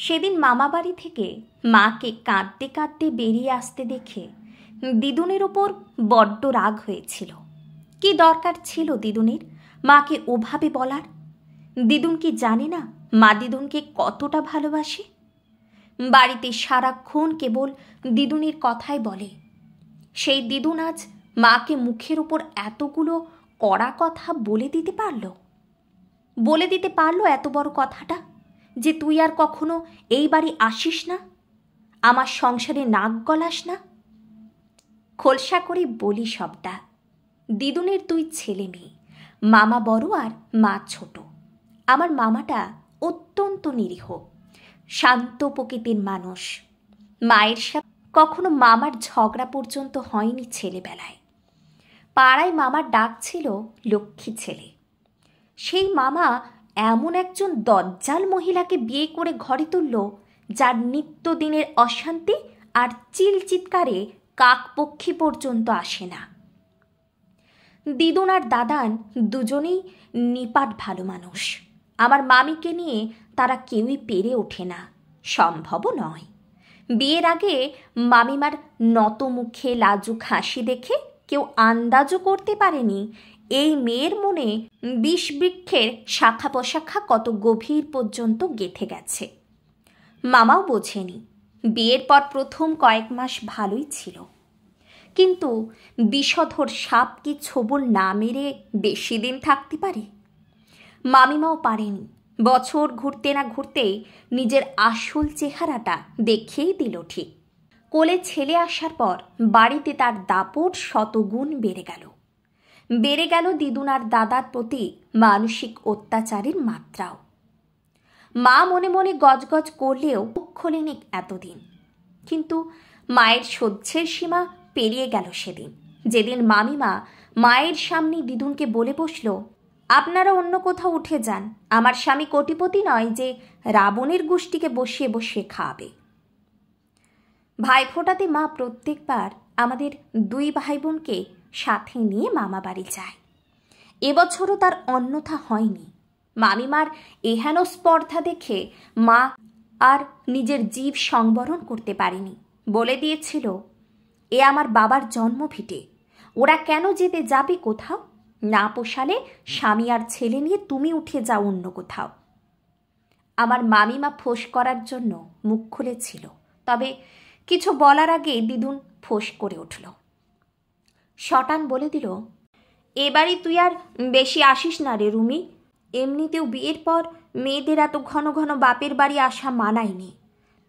সেদিন মামাবাড়ি থেকে মাকে কাঁদতে কাঁদতে বেরিয়ে আসতে দেখে দিদুনের ওপর বড্ড রাগ হয়েছিল। কি দরকার ছিল দিদুনের মাকে ওভাবে বলার? দিদুন কি জানে না মা দিদুনকে কতটা ভালোবাসে? বাড়িতে সারাক্ষণ কেবল দিদুনের কথাই বলে। সেই দিদুন আজ মাকে মুখের উপর এতগুলো কড়া কথা বলে দিতে পারলো এত বড় কথাটা, যে তুই আর কখনো এই বাড়ি আসিস না, আমার সংসারে নাক গলাস না। খোলসা করে বলি সবটা। দিদুনের 2 ছেলে মেয়ে, মামা বড় আর মা ছোট। আমার মামাটা অত্যন্ত নিরীহ, শান্ত প্রকৃতির মানুষ। মায়ের সাথে কখনো মামার ঝগড়া পর্যন্ত হয়নি ছেলেবেলায়। পাড়ায় মামার ডাক ছিল লক্ষ্মী ছেলে। সেই মামা এমন একজন দজ্জাল মহিলাকে বিয়ে করে ঘরে তুলল, যার নিত্যদিনের অশান্তি আর চিৎকারে কাকপক্ষী পর্যন্ত আসে না। দিদুন আর দাদান দুজনেই নিপাট ভালো মানুষ। আমার মামিকে নিয়ে তারা কেউই পেরে ওঠে না, সম্ভবও নয়। বিয়ের আগে মামিমার নত মুখে লাজুক হাসি দেখে কেউ আন্দাজও করতে পারেনি এই মেয়ের মনে বিষ বৃক্ষের শাখা প্রশাখা কত গভীর পর্যন্ত গেঁথে গেছে। মামাও বোঝেনি। বিয়ের পর প্রথম কয়েক মাস ভালোই ছিল, কিন্তু বিষধর সাপ কি ছোবল না মেরে বেশি দিন থাকতে পারে? মামিমাও পারেনি। বছর ঘুরতে না ঘুরতেই নিজের আসল চেহারাটা দেখিয়েই দিল ঠিক। কোলে ছেলে আসার পর বাড়িতে তার দাপট শতগুণ বেড়ে গেল দিদুন আর দাদার প্রতি মানসিক অত্যাচারের মাত্রাও। মা মনে মনে গজগজ করলেও মুখ খোলেনি এতদিন। কিন্তু মায়ের সহ্যের সীমা পেরিয়ে গেল সেদিন, যেদিন মামিমা মায়ের সামনে দিদুনকে বলে বসল, আপনারা অন্য কোথাও উঠে যান, আমার স্বামী কোটিপতি নয় যে রাবণের গোষ্ঠীকে বসিয়ে বসিয়ে খাওয়াবে। ভাইফোঁটাতে মা প্রত্যেকবার আমাদের 2 ভাই বোনকে সাথে নিয়ে মামা বাড়ি যায়। এবছরও তার অন্যথা হয়নি। মামিমার এহেন স্পর্ধা দেখে মা আর নিজের জীব সংবরণ করতে পারেনি। বলে দিয়েছিল, এ আমার বাবার জন্মভিটে, ওরা কেন যেতে যাবে কোথাও? না পোষালে স্বামী আর ছেলে নিয়ে তুমি উঠে যাও অন্য কোথাও। আমার মামিমা ফোঁস করার জন্য মুখ খুলেছিল, তবে কিছু বলার আগে দিদুন ফোঁস করে উঠল। শটান বলে দিল, এবারই তুই আর বেশি আসিস না রে রুমি। এমনিতেও বিয়ের পর মেয়েদের এত ঘন ঘন বাপের বাড়ি আসা মানায়নি।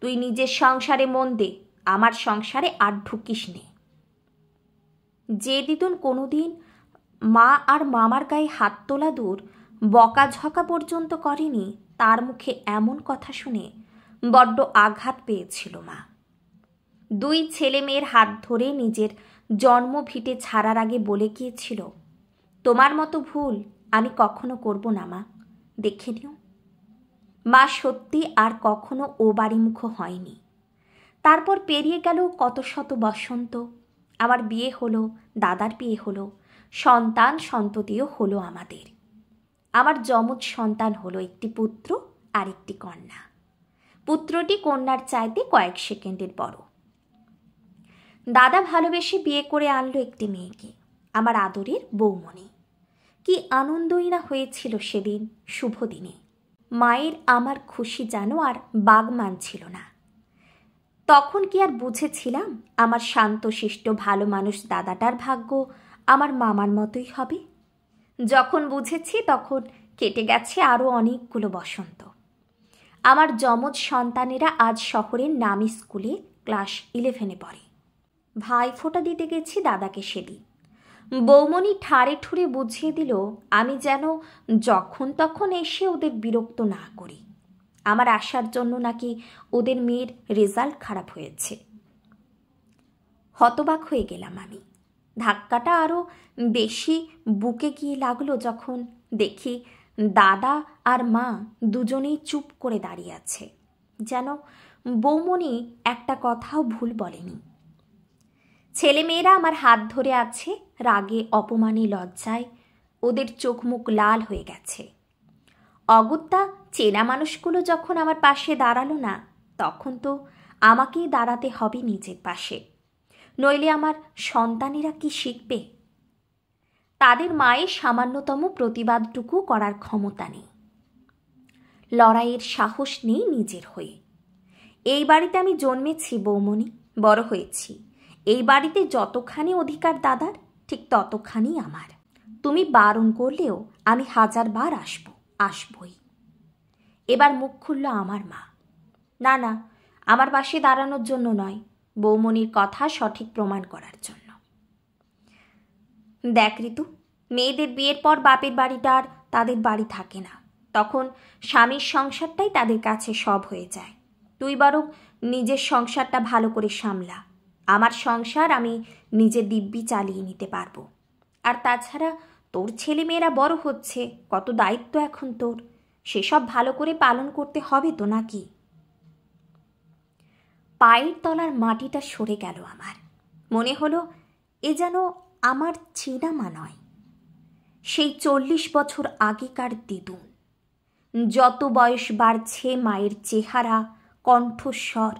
তুই নিজের সংসারে মন দে, আমার সংসারে আর ঢুকিস নে। যে দিদুন কোনোদিন মা আর মামার গায়ে হাত তোলা দূর বকাঝকা পর্যন্ত করেনি, তার মুখে এমন কথা শুনে বড্ড আঘাত পেয়েছিল মা। 2 ছেলে মেয়ের হাত ধরে নিজের জন্মভিটে ছাড়ার আগে বলে গিয়েছিল, তোমার মতো ভুল আমি কখনো করব না মা, দেখে নিও। মা সত্যি আর কখনো ও বাড়িমুখ হয়নি। তারপর পেরিয়ে গেল কত শত বসন্ত। আমার বিয়ে হলো, দাদার বিয়ে হলো, সন্তান সন্ততিও হলো আমাদের। আমার যমজ সন্তান হলো একটি পুত্র আর একটি কন্যা। পুত্রটি কন্যার চাইতে কয়েক সেকেন্ডের বড়। দাদা ভালোবেসে বিয়ে করে আনলো একটি মেয়েকে, আমার আদরের বৌমণি। কি আনন্দই না হয়েছিল সেদিন শুভ দিনে। মায়ের আমার খুশি যেন আর বাগ মানছিল না। তখন কি আর বুঝেছিলাম আমার শান্তশিষ্ট ভালো মানুষ দাদাটার ভাগ্য আমার মামার মতোই হবে? যখন বুঝেছি তখন কেটে গেছে আরও অনেকগুলো বসন্ত। আমার যমজ সন্তানেরা আজ শহরের নামী স্কুলে ক্লাস 11-এ পড়ে। ভাইফোঁটা দিতে গেছি দাদাকে সেদিন। বৌমণি ঠাড়ে ঠুড়ে বুঝিয়ে দিল আমি যেন যখন তখন এসে ওদের বিরক্ত না করি। আমার আসার জন্য নাকি ওদের মেয়ের রেজাল্ট খারাপ হয়েছে। হতবাক হয়ে গেলাম আমি। ধাক্কাটা আরও বেশি বুকে গিয়ে লাগলো যখন দেখি দাদা আর মা দুজনেই চুপ করে দাঁড়িয়ে আছে, যেন বৌমণি একটা কথাও ভুল বলেনি। ছেলেমেয়েরা আমার হাত ধরে আছে, রাগে অপমানে লজ্জায় ওদের চোখ মুখ লাল হয়ে গেছে। অগত্যা চেনা মানুষগুলো যখন আমার পাশে দাঁড়ালো না, তখন তো আমাকেই দাঁড়াতে হবে নিজের পাশে, নইলে আমার সন্তানেরা কি শিখবে? তাদের মায়ের সামান্যতম প্রতিবাদটুকু করার ক্ষমতা নেই, লড়াইয়ের সাহস নেই নিজের হয়ে। এই বাড়িতে আমি জন্মেছি বৌমণি, বড় হয়েছি। এই বাড়িতে যতখানি অধিকার দাদার, ঠিক ততখানি আমার। তুমি বারণ করলেও আমি 1000 বার আসবই। এবার মুখ খুলল আমার মা। না না, আমার পাশে দাঁড়ানোর জন্য নয়, বৌমণির কথা সঠিক প্রমাণ করার জন্য। দেখ ঋতু, মেয়েদের বিয়ের পর বাপের বাড়িটা আর তাদের বাড়ি থাকে না, তখন স্বামীর সংসারটাই তাদের কাছে সব হয়ে যায়। তুই বরং নিজের সংসারটা ভালো করে সামলা। আমার সংসার আমি নিজে দিব্যি চালিয়ে নিতে পারবো। আর তাছাড়া তোর ছেলে মেয়েরা বড় হচ্ছে, কত দায়িত্ব এখন তোর, সেসব ভালো করে পালন করতে হবে তো নাকি? পায়ের তলার মাটিটা সরে গেল আমার। মনে হলো এ যেন আমার চেনা মা নয়, সেই 40 বছর আগেকার দিদুন। যত বয়স বাড়ছে মায়ের চেহারা, কণ্ঠস্বর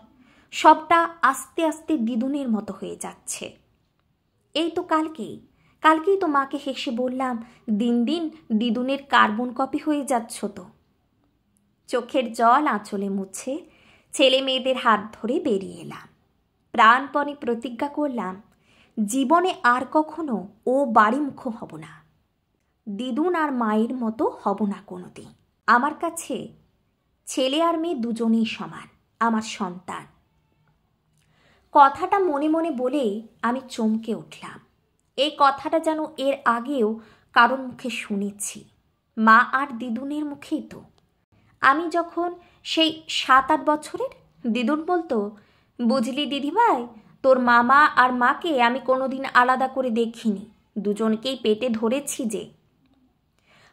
সবটা আস্তে আস্তে দিদুনের মতো হয়ে যাচ্ছে। এই তো কালকেই তো মাকে হেসে বললাম, দিন দিন দিদুনের কার্বন কপি হয়ে যাচ্ছ তো। চোখের জল আঁচলে মুছে ছেলে মেয়েদের হাত ধরে বেরিয়ে এলাম। প্রাণপণে প্রতিজ্ঞা করলাম, জীবনে আর কখনো ও বাড়িমুখ হব না, দিদুন আর মায়ের মতো হব না কোনোদিন। আমার কাছে ছেলে আর মেয়ে দুজনেই সমান, আমার সন্তান। কথাটা মনে মনে বলেই আমি চমকে উঠলাম। এই কথাটা যেন এর আগেও কারোর মুখে শুনেছি, মা আর দিদুনের মুখেই তো। আমি যখন সেই 7-8 বছরের, দিদুন বলতো, বুঝলি দিদিভাই, তোর মামা আর মাকে আমি কোনোদিন আলাদা করে দেখিনি, দুজনকেই পেটে ধরেছি যে।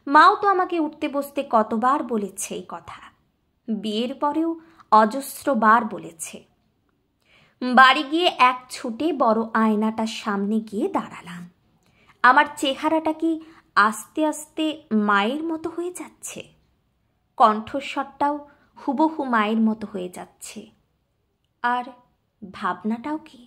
মাও তো আমাকে উঠতে বসতে কতবার বলেছে এই কথা, বিয়ের পরেও অজস্রবার বলেছে। বাড়ি গিয়ে এক ছুটে বড় আয়নাটার সামনে গিয়ে দাঁড়ালাম। আমার চেহারাটা কি আস্তে আস্তে মায়ের মতো হয়ে যাচ্ছে? কণ্ঠস্বরটাও হুবহু মায়ের মতো হয়ে যাচ্ছে, আর ভাবনাটাও কি।